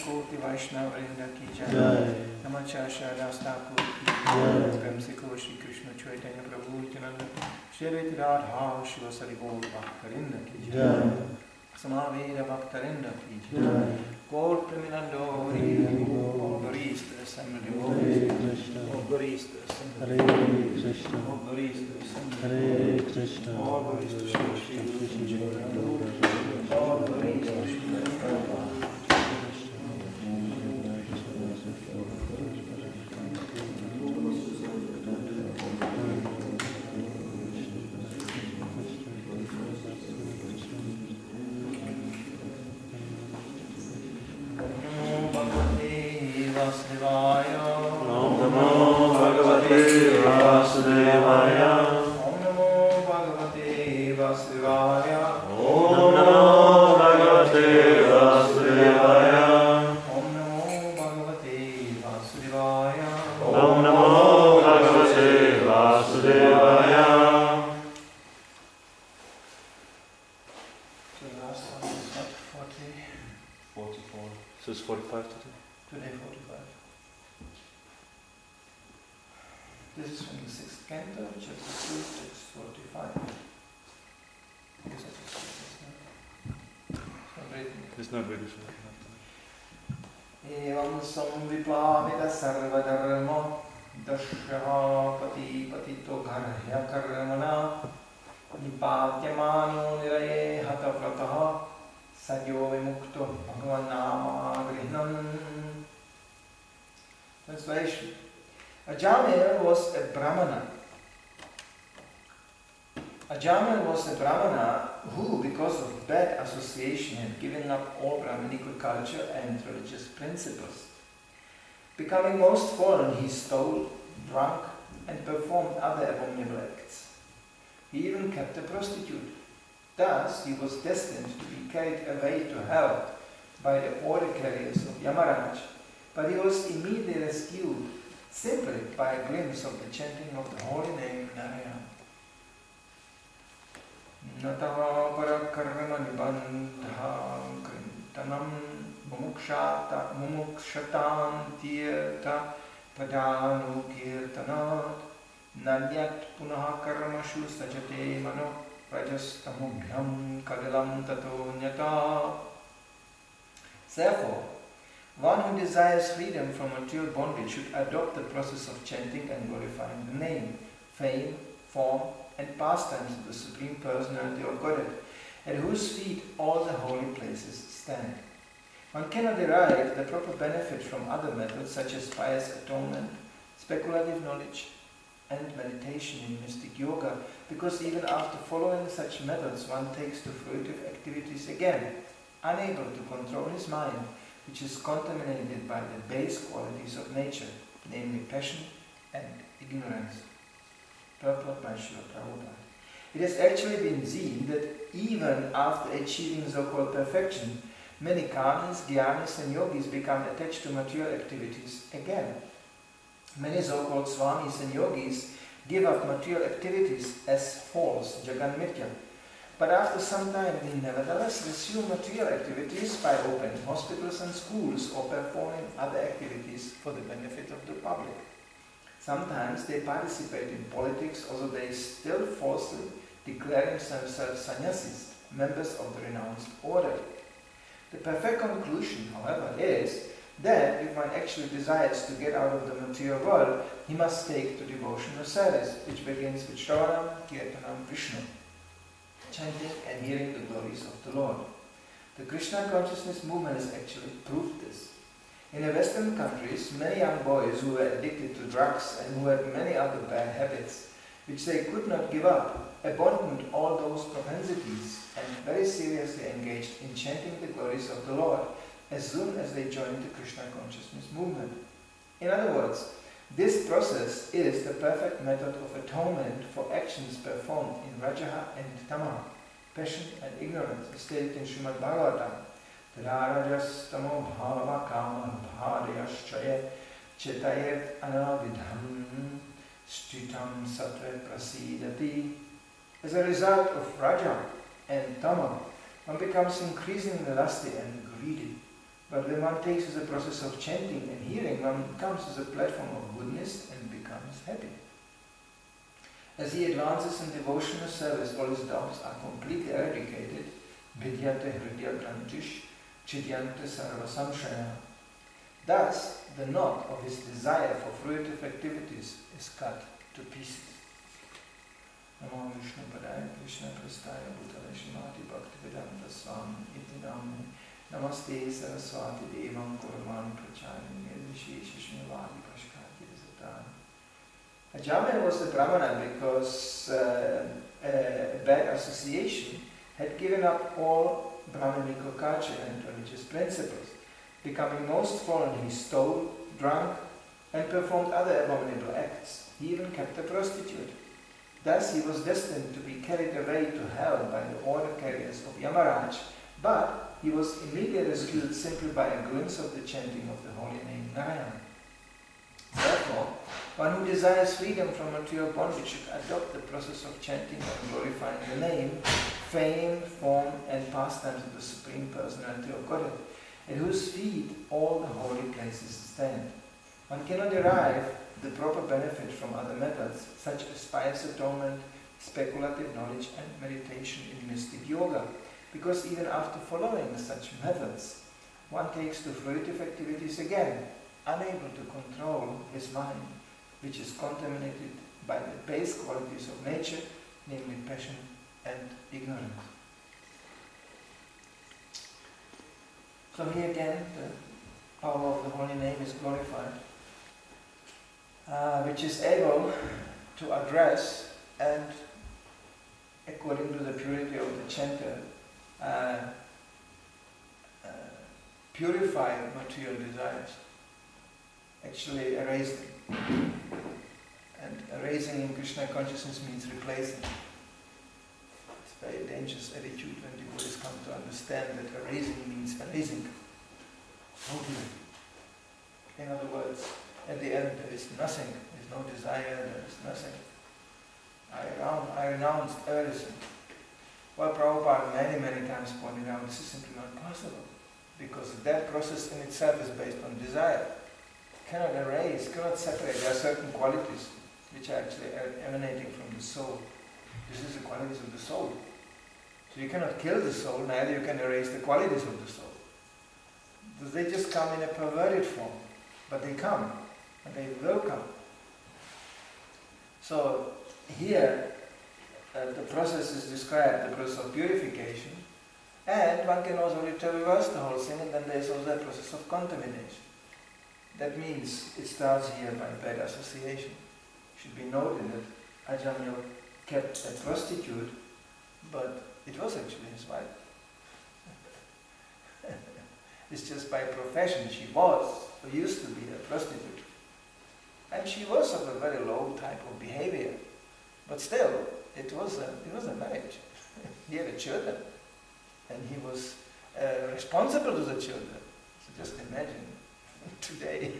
Koti Vaishnava Vrinda Ki Jai. Namacharya Thakur Ki Jai. Prem Se Ko Shri Krishna Chaitanya Prabhu Nityananda Shri Advaita Radha Shiva Sari Gaur Bhaktarinda Ki Jai. Samaveda Bhaktarinda Ki Jai. Gaur Preminando Hari All glories to the Assembly Devotees. All glories to the Assembly Devotees. All glories to the Assembly Devotees. All glories to Shri Krishna. All glories to Shri Krishna. So it's 45 today? Today 45. This is from the 6th canto, chapter 2, text 45. Yes, I just see this now. It's not written. Evam samviplavita sarvadharma dashaha pati patito gharya karmana nipatyamano niraye hatavrataha sadyo vimukto bhagavan nama grihnam. Translation. Ajamil was a Brahmana. Ajamil was a Brahmana who, because of bad association, had given up all Brahminical culture and religious principles. Becoming most fallen, he stole, drank, and performed other abominable acts. He even kept a prostitute. Thus, he was destined to be carried away to hell by the order carriers of Yamaraj, but he was immediately rescued simply by a glimpse of the chanting of the holy name Narayana. Natava parakarma nibandha krintanam mumukshatam tirtha padanu kirtanat nadyat punaha karmashu sajate mano rajastamubhyam kadalam tato nyata. Therefore, one who desires freedom from material bondage should adopt the process of chanting and glorifying the name, fame, form, and pastimes of the Supreme Personality of Godhead, at whose feet all the holy places stand. One cannot derive the proper benefit from other methods such as pious atonement, speculative knowledge, and meditation in mystic yoga, because even after following such methods one takes to fruitive activities again, unable to control his mind, which is contaminated by the base qualities of nature, namely passion and ignorance. Purport by Srila Prabhupada. It has actually been seen that even after achieving so-called perfection, many karmis, gyanis and yogis become attached to material activities again. Many so-called swamis and yogis give up material activities as false, jagan mitya. But after some time, they nevertheless resume material activities by opening hospitals and schools or performing other activities for the benefit of the public. Sometimes they participate in politics, although they still falsely declare themselves sannyasis, members of the renounced order. The perfect conclusion, however, is that if one actually desires to get out of the material world, he must take to devotional service, which begins with Shravanam, Kirtanam, Vishnu, chanting and hearing the glories of the Lord. The Krishna consciousness movement has actually proved this. In the Western countries, many young boys who were addicted to drugs and who had many other bad habits, which they could not give up, abandoned all those propensities and very seriously engaged in chanting the glories of the Lord as soon as they joined the Krishna consciousness movement. In other words, this process is the perfect method of atonement for actions performed in Rajaha and Tamaha, passion and ignorance, as stated in Srimad Bhagavatam. Rajastamo bhava kama bhadyaschayat chetayat anavidham stitam sattva prasidati. As a result of Raja and Tama, one becomes increasingly lusty and greedy. But when one takes the process of chanting and hearing, one comes to the platform of goodness and becomes happy. As he advances in devotional service, all his doubts are completely eradicated. Vidyate hridya grantish, chidyante sarva samshaya. Thus, the knot of his desire for fruitive activities is cut to pieces. Namo Vishnu Padaya Krishna Prastaya Bhutale Shimati Bhaktivedanta Swami Iti Namne Namaste Saraswati Devam Gurvani Pracharya Nirvisheshishmivadi Pashkati Visatana. Ajamil was a Brahmana because a bad association had given up all Brahmanical culture and religious principles. Becoming most fallen, he stole, drank, and performed other abominable acts. He even kept a prostitute. Thus he was destined to be carried away to hell by the order carriers of Yamaraj, but he was immediately rescued simply by a glimpse of the chanting of the holy name Narayana. Therefore, one who desires freedom from material bondage should adopt the process of chanting and glorifying the name, fame, form, and pastimes of the Supreme Personality of Godhead, at whose feet all the holy places stand. One cannot derive the proper benefit from other methods, such as pious atonement, speculative knowledge, and meditation in mystic yoga, because even after following such methods, one takes to fruitive activities again, unable to control his mind, which is contaminated by the base qualities of nature, namely passion and ignorance. So here again, the power of the holy name is glorified, which is able to address and, according to the purity of the chanter, purify material desires, actually erase them. And erasing in Krishna consciousness means replacing. It's a very dangerous attitude when devotees come to understand that erasing means erasing. Totally. In other words, at the end there is nothing, there is no desire, there is nothing. I renounced everything. Well, Prabhupada many times pointed out this is simply not possible, because that process in itself is based on desire. Cannot erase, cannot separate. There are certain qualities which are actually emanating from the soul. This is the qualities of the soul. So you cannot kill the soul, neither you can erase the qualities of the soul. They just come in a perverted form, but they come, and they will come. So here, the process is described, the process of purification, and one can also reverse the whole thing, and then there is also a process of contamination. That means it starts here by bad association. It should be noted that Ajamil kept a prostitute, but it was actually his wife. It's just by profession she was, or used to be, a prostitute. And she was of a very low type of behavior. But still, it was a marriage. He had children, and he was responsible to the children. So just imagine, today,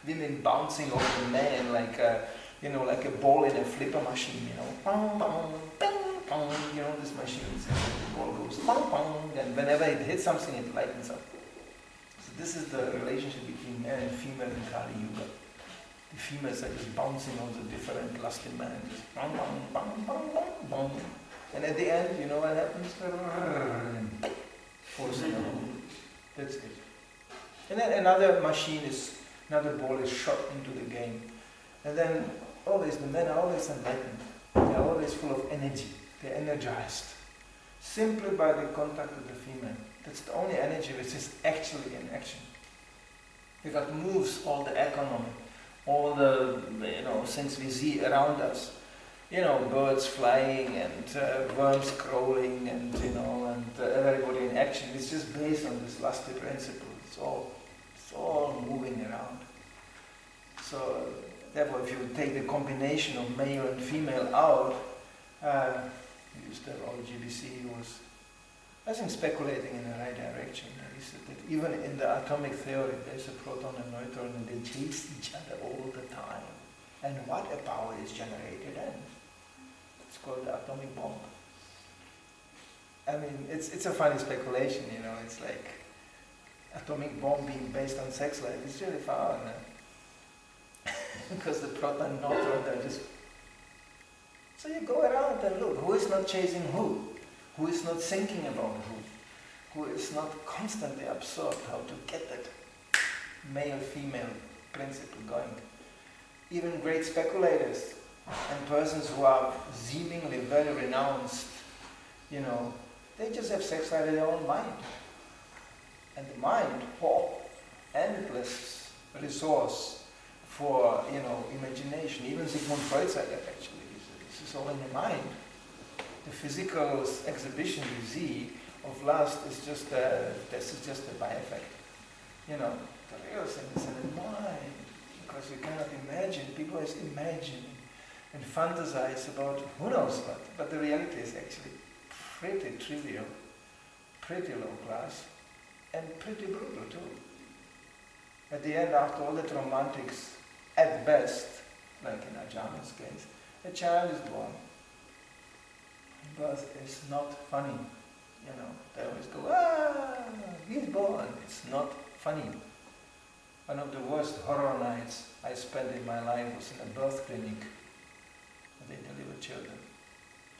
women bouncing off the man like a ball in a flipper machine, Bang, bang, bang, bang, this machine, the ball goes bang, bang, and whenever it hits something, it lightens up. So this is the relationship between male and female in Kali Yuga. The females are just bouncing on the different lusty men, just bang, bang, bang, bang, bang, bang. And at the end, you know what happens? Forcing on. That's it. And then another ball is shot into the game. And then always, the men are always enlightened. They are always full of energy. They're energized. Simply by the contact with the female. That's the only energy which is actually in action. Because it moves all the economy, all the things we see around us. Birds flying and worms crawling and everybody in action. It's just based on this lusty principle. It's all moving around. So therefore, if you take the combination of male and female out, we used to have our GBC who was, I think, speculating in the right direction. He said that even in the atomic theory, there's a proton and neutron, and they chase each other all the time. And what a power is generated then? It's called the atomic bomb. I mean, it's a funny speculation, it's like atomic bomb being based on sex life. It's really far on that. Because the proton and neutron, they're just... So you go around and look, who is not chasing who? Who is not thinking about who? Who is not constantly absorbed how to get that male-female principle going? Even great speculators and persons who are seemingly very renounced, they just have sex life in their own mind. And the mind, endless resource for, imagination. Even Sigmund Freud said that actually. This is all in the mind. The physical exhibition you see of lust is just this is just a by-effect. The real thing is in the mind. Because you cannot imagine, people always imagine and fantasize about who knows what. But the reality is actually pretty trivial, pretty low class, and pretty brutal too. At the end, after all that romantics, at best, like in Ajahna's case, a child is born. Birth is not funny. They always go, he's born. It's not funny. One of the worst horror nights I spent in my life was in a birth clinic. They deliver children.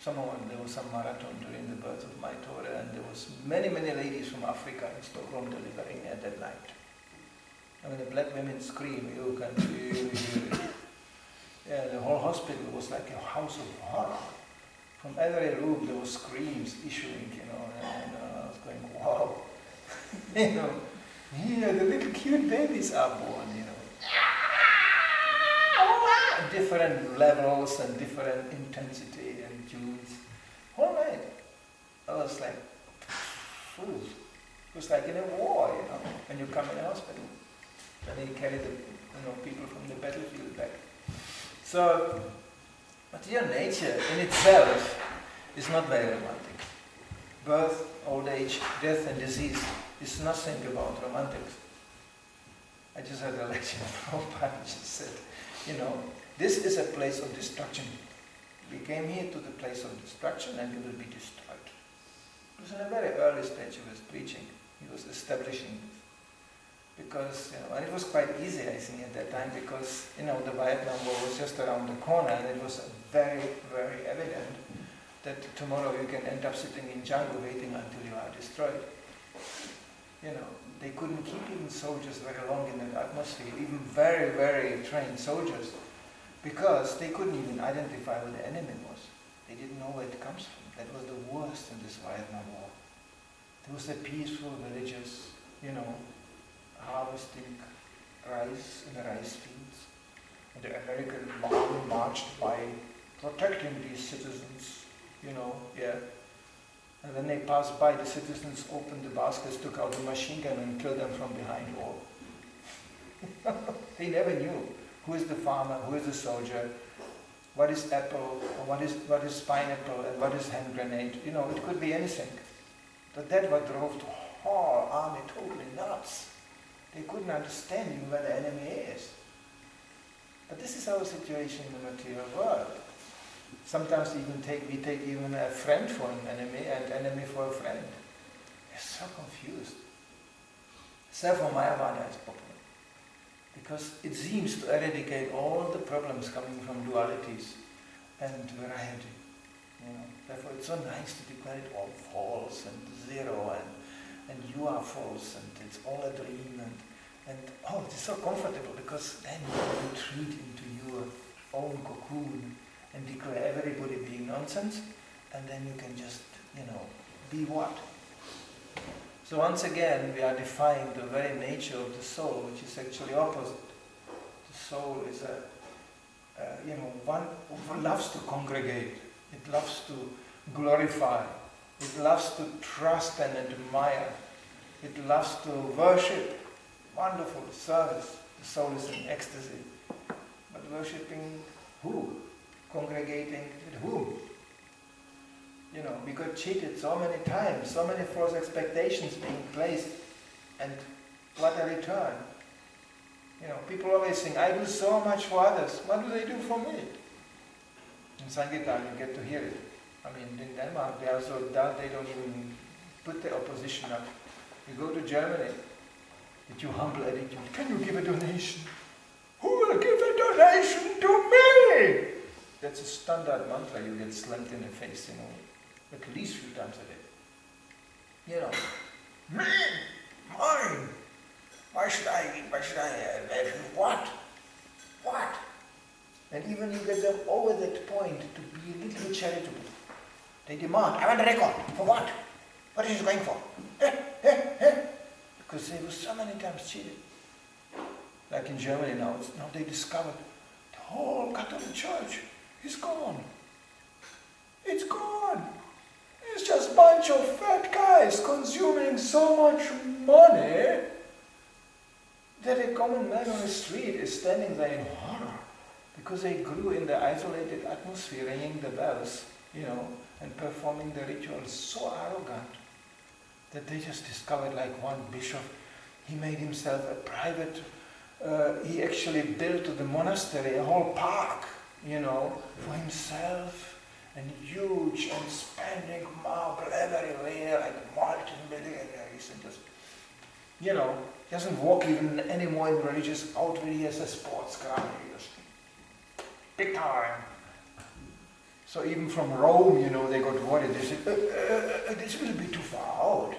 There was some marathon during the birth of my daughter, and there was many, many ladies from Africa in Stockholm delivering at that night. And when the black women scream, you can really hear it. Yeah, the whole hospital was like a house of horror. From every room there were screams issuing, and I was going, wow. Here the little cute babies are born, different levels and different intensity and tunes. All right. I was like, it was like in a war, when you come in a hospital. And they carry the people from the battlefield back. So, material nature in itself is not very romantic. Birth, old age, death and disease is nothing about romantics. I just had a lecture from Prabhupada just said, this is a place of destruction. We came here to the place of destruction and we will be destroyed. It was in a very early stage of his preaching. He was establishing this. Because, and it was quite easy, I think, at that time, because, the Vietnam War was just around the corner, and it was very, very evident that tomorrow you can end up sitting in jungle waiting until you are destroyed. They couldn't keep even soldiers very long in that atmosphere, even very, very trained soldiers, because they couldn't even identify where the enemy was. They didn't know where it comes from. That was the worst in this Vietnam War. There was the peaceful villagers, harvesting rice in the rice fields. And the American army marched by protecting these citizens, And when they passed by, the citizens opened the baskets, took out the machine gun and killed them from behind all. They never knew who is the farmer, who is the soldier, what is apple, or what is pineapple, and what is hand grenade. It could be anything. But that what drove the whole army totally nuts. They couldn't understand even where the enemy is. But this is our situation in the material world. Sometimes we take even a friend for an enemy and enemy for a friend. We're so confused. Therefore Mayavada is popular. Because it seems to eradicate all the problems coming from dualities and variety. Therefore it's so nice to declare it all false and zero and you are false and it's all a dream and it's so comfortable because then you can retreat into your own cocoon and declare everybody being nonsense, and then you can just, be what? So once again, we are defying the very nature of the soul, which is actually opposite. The soul is one who loves to congregate. It loves to glorify. It loves to trust and admire. It loves to worship. Wonderful service. The soul is in ecstasy. But worshipping who? Congregating with whom? We got cheated so many times, so many false expectations being placed, and what a return. People always think, I do so much for others, what do they do for me? In Sankirtan you get to hear it. I mean, in Denmark, they are so dull, they don't even put the opposition up. You go to Germany, with your humble attitude, can you give a donation? Who will give a donation to me? That's a standard mantra. You get slammed in the face, at least 3 times a day. Me, mine. Why should I? What? And even you get them over that point to be a little bit charitable. They demand, I want a record. For what? What is it going for? Because they were so many times cheated. Like in Germany now they discovered the whole Catholic Church is gone. It's gone. It's just a bunch of fat guys consuming so much money that a common man on the street is standing there in horror because they grew in the isolated atmosphere, ringing the bells, and performing the rituals so arrogant that they just discovered, like one bishop, he made himself a private, he actually built the monastery, a whole park, for himself, and huge, and spending marble everywhere, like multi-millionaires, and just, doesn't walk even anymore in religious outfit. He has a sports car, big time. So even from Rome, they got worried. They said, this will be too far out.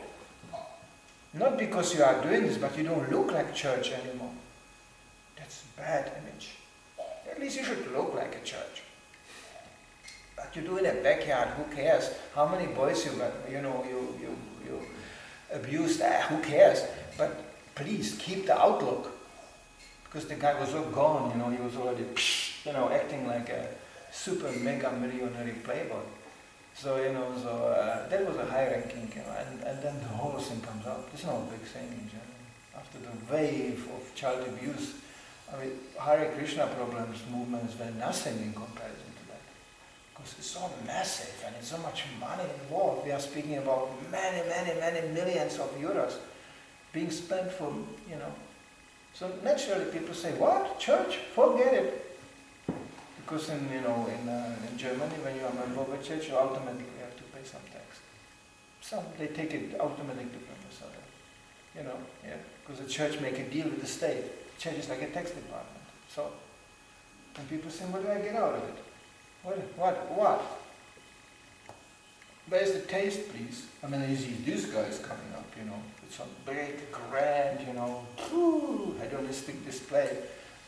Not because you are doing this, but you don't look like church anymore. That's a bad image. At least you should look like a church. But you do in a backyard, who cares? How many boys you got? You abused, who cares? But please keep the outlook. Because the guy was so gone, he was already, acting like a super mega millionaire playboy. So, that was a high ranking, and then the whole thing comes out. It's not a big thing in Germany. After the wave of child abuse, Hare Krishna problems, movements were nothing in comparison to that. Because it's so massive and it's so much money involved. We are speaking about many, many, many millions of euros being spent for, So naturally people say, what? Church? Forget it. Because in Germany, when you are a member of a church, you automatically have to pay some tax. They take it automatically from the salary. Because the church make a deal with the state. The church is like a tax department. So, and people say, what do I get out of it? What? Where's the taste, please? You see these guys coming up, with some big, grand, hedonistic display.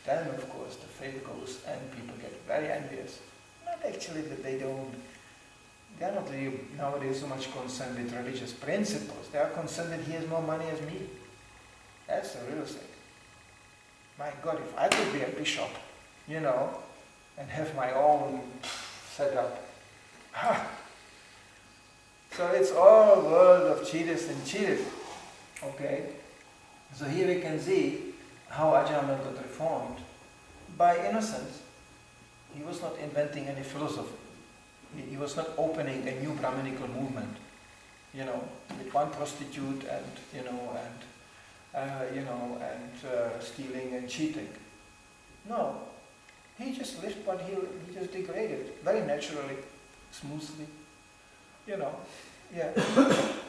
Then, of course, the faith goes and people get very envious. Not actually that they are not really nowadays so much concerned with religious principles. They are concerned that he has more money as me. That's the real thing. My God, if I could be a bishop, and have my own setup. So it's all world of cheaters and cheated. Okay? So here we can see how Ajahn got reformed. By innocence, he was not inventing any philosophy. He was not opening a new Brahminical movement, with one prostitute and, stealing and cheating. No. He just lived, but he just degraded very naturally, smoothly.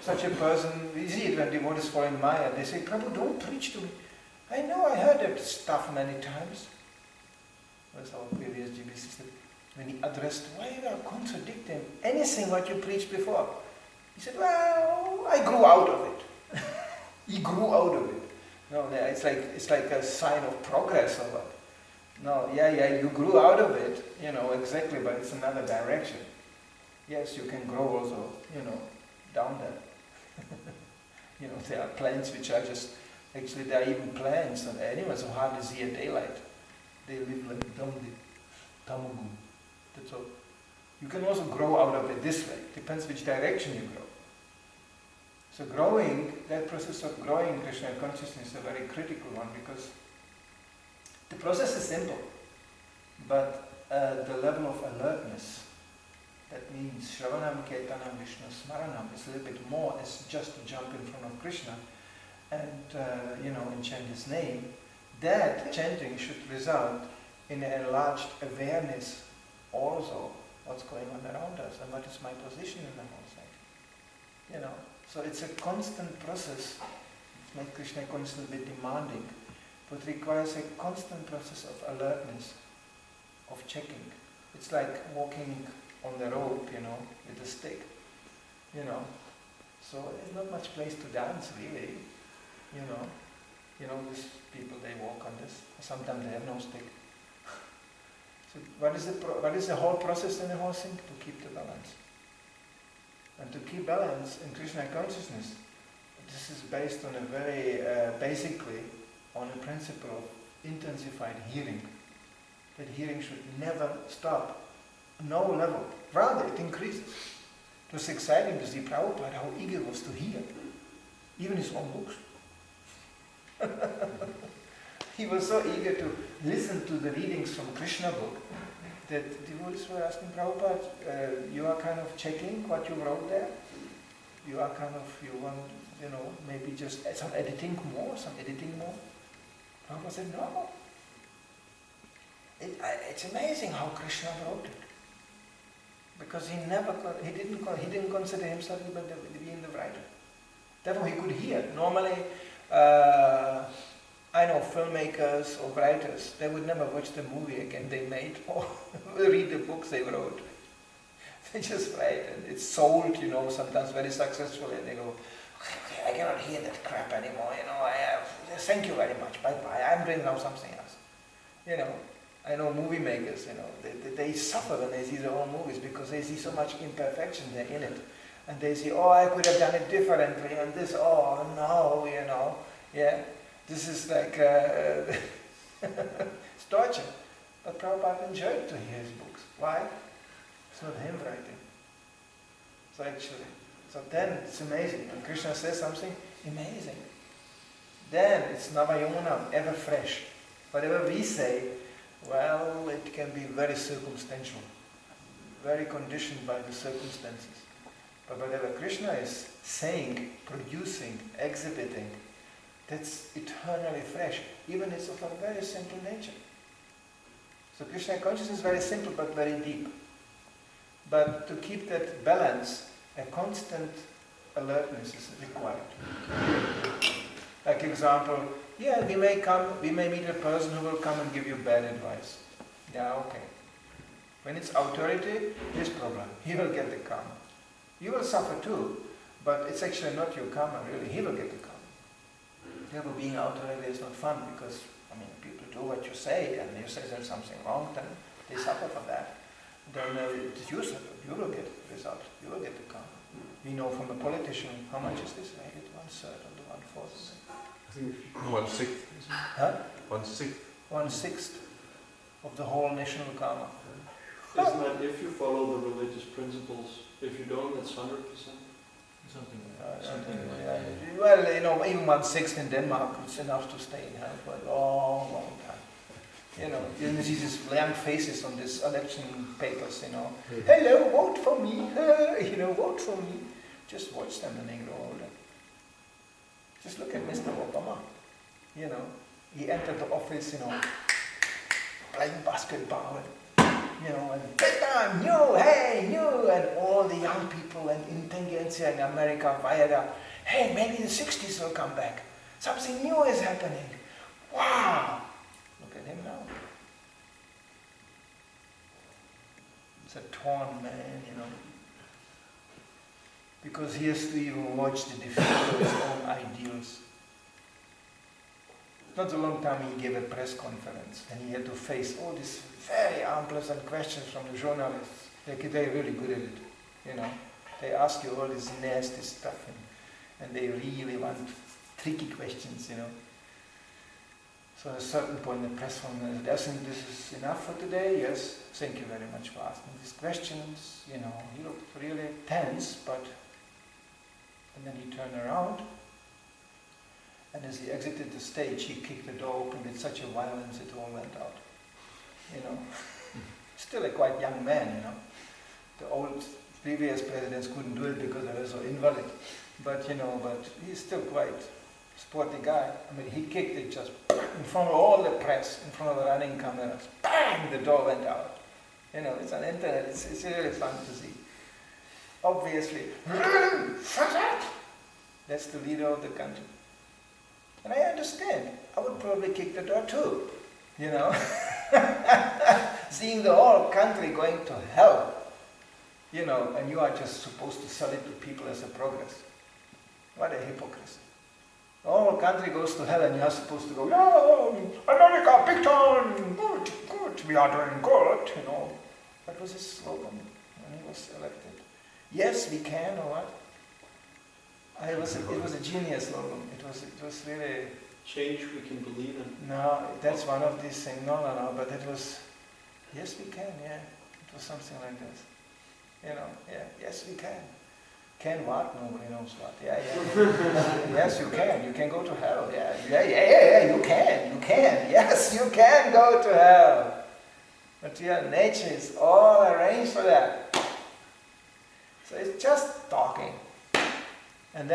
Such a person, we see it when devotees fall in Maya, they say, Prabhu, don't preach to me. I know, I heard that stuff many times. That's our previous GBC said. When he addressed, why you are contradicting anything what you preached before? He said, well, I grew out of it. He grew out of it. No, it's like a sign of progress or what? No, you grew out of it, exactly, but it's another direction. Yes, you can grow also, down there. There are plants which are just, actually there are even plants and animals who hardly see a daylight. They live like tamagu. That's all. You can also grow out of it this way. Depends which direction you grow. So that process of growing Krishna consciousness is a very critical one because the process is simple, but the level of alertness, that means Shravanam, Kirtanam, Vishnu, Smaranam, is a little bit more as just to jump in front of Krishna and chant his name. That chanting should result in an enlarged awareness also what's going on around us and what is my position in the whole thing. You know, so it's a constant process. It makes Krishna constantly demanding, but requires a constant process of alertness, of checking. It's like walking on the rope, you know, with a stick, you know. So there's not much place to dance, really, you know. You know, these people, they walk on this. Sometimes they have no stick. So what is the whole process in the whole thing? To keep the balance. And to keep balance in Krishna consciousness, this is based on a very, basically, on a principle of intensified hearing. That hearing should never stop, no level. Rather, it increases. It was exciting to see Prabhupada, how eager he was to hear, even his own books. He was so eager to listen to the readings from Krishna book that devotees were asking Prabhupada, you are kind of checking what you wrote there? You are kind of, you want, you know, maybe just some editing more? Prabhupada said, no. It's amazing how Krishna wrote it. Because he didn't consider himself even to be in the writer. Therefore he could hear. Normally, I know filmmakers or writers, they would never watch the movie again they made or read the books they wrote. They just write and it's sold, you know, sometimes very successfully, and they go, okay, I cannot hear that crap anymore, you know, thank you very much, bye-bye, I'm doing now something else. You know, I know movie makers, you know, they suffer when they see their own movies because they see so much imperfection there in it. And they say, oh, I could have done it differently, and this, oh, no, you know, yeah. This is like, it's torture. But Prabhupada enjoyed to hear his books. Why? It's not him writing. So then it's amazing. When Krishna says something, amazing. Then it's Navayamunam, ever fresh. Whatever we say, well, it can be very circumstantial, very conditioned by the circumstances. But whatever Krishna is saying, producing, exhibiting, that's eternally fresh, even it's of a very simple nature. So Krishna consciousness is very simple but very deep. But to keep that balance, a constant alertness is required. Like example, yeah, we may meet a person who will come and give you bad advice. Yeah, okay. When it's authority, his problem. He will get the karma. You will suffer too, but it's actually not your karma really. He will get the karma. Therefore, being authority is not fun because, I mean, people do what you say, and you say there's something wrong, then they suffer for that. Then it's you suffer. You will get the result. You will get the karma. We know from a politician, how much is this rated? 1/3 or 1/4? I think 1/6. Huh? 1/6. 1/6 of the whole national karma. Isn't that if you follow the religious principles? If you don't, that's 100%. Something like that. Well, you know, even 1/6 in Denmark, it's enough to stay in hell for a long, long time. You know, you see these blank faces on these election papers, you know. Hello, vote for me, you know, vote for me. Just watch them when they grow older. Just look at Mr. Obama, you know. He entered the office, you know, playing basketball, you know, and bedtime, new, hey, new, and all the young people and intelligentsia in America fired up. Hey, maybe the 60s will come back. Something new is happening. Wow! Look at him now. It's a torn man, you know. Because he has to even watch the defeat of his own ideals. Not a long time he gave a press conference and he had to face all these very unpleasant questions from the journalists. They're really good at it, you know. They ask you all this nasty stuff and they really want tricky questions, you know. So at a certain point the press conference said, I think this is enough for today. Yes, thank you very much for asking these questions. You know, he looked really tense, but and then he turned around. And as he exited the stage, he kicked the door open with such a violence it all went out. You know, still a quite young man, you know. The old previous presidents couldn't do it because they were so invalid. But, you know, but he's still quite a sporty guy. I mean, he kicked it just in front of all the press, in front of the running cameras. Bang! The door went out. You know, it's on the internet, it's really fun to see. Obviously, that's the leader of the country. And I understand. I would probably kick the door too, you know. Seeing the whole country going to hell, you know, and you are just supposed to sell it to people as a progress. What a hypocrisy. The whole country goes to hell and you are supposed to go, yeah, America, big time, good, good, we are doing good, you know. That was his slogan when he was elected. Yes, we can, or what? It was a genius slogan. It was really... Change we can believe in. No, that's one of these things. No, but it was, yes we can, yeah. It was something like this. You know, yeah, yes we can. Can what? Nobody knows what. Yeah. Yes, you can go to hell. Yeah, you can. Yes, you can go to hell. But yeah, nature is all arranged for that. So it's just talking. And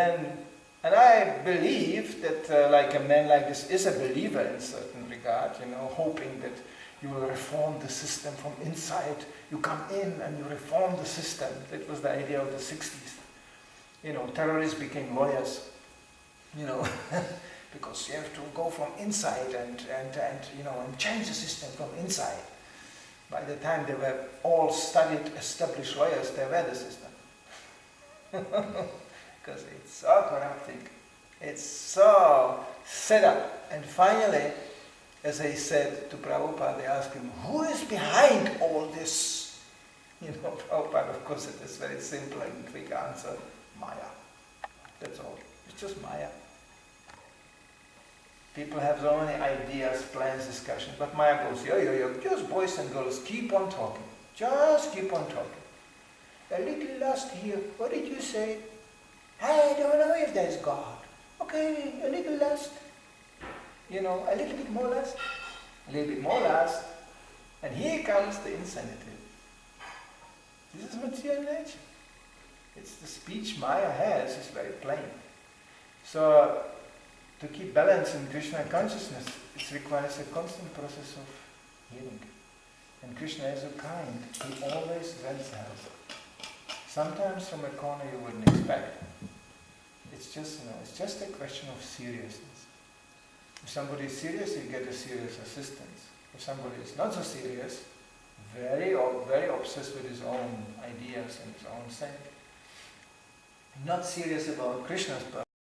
I believe that like a man like this is a believer in certain regard, you know, hoping that you will reform the system from inside. You come in and you reform the system. That was the idea of the 60s. You know, terrorists became lawyers, you know, because you have to go from inside and you know, and change the system from inside. By the time they were all studied, established lawyers, they were the system. Because it's so corrupting. It's so set up. And finally, as I said to Prabhupada, they asked him, who is behind all this? You know, Prabhupada, of course, it is very simple and quick answer, Maya. That's all. It's just Maya. People have so many ideas, plans, discussions, but Maya goes, yo, just boys and girls, keep on talking. Just keep on talking. A little lust here. What did you say? I don't know if there's God. Okay, a little lust. You know, a little bit more lust. A little bit more lust. And here comes the insanity. This is material nature. It's the speech Maya has is very plain. So, to keep balance in Krishna consciousness, it requires a constant process of healing. And Krishna is so kind. He always lends help. Sometimes from a corner you wouldn't expect. It's just, you know, it's just a question of seriousness. If somebody is serious, you get a serious assistance. If somebody is not so serious, very obsessed with his own ideas and his own thing, not serious about Krishna's purpose,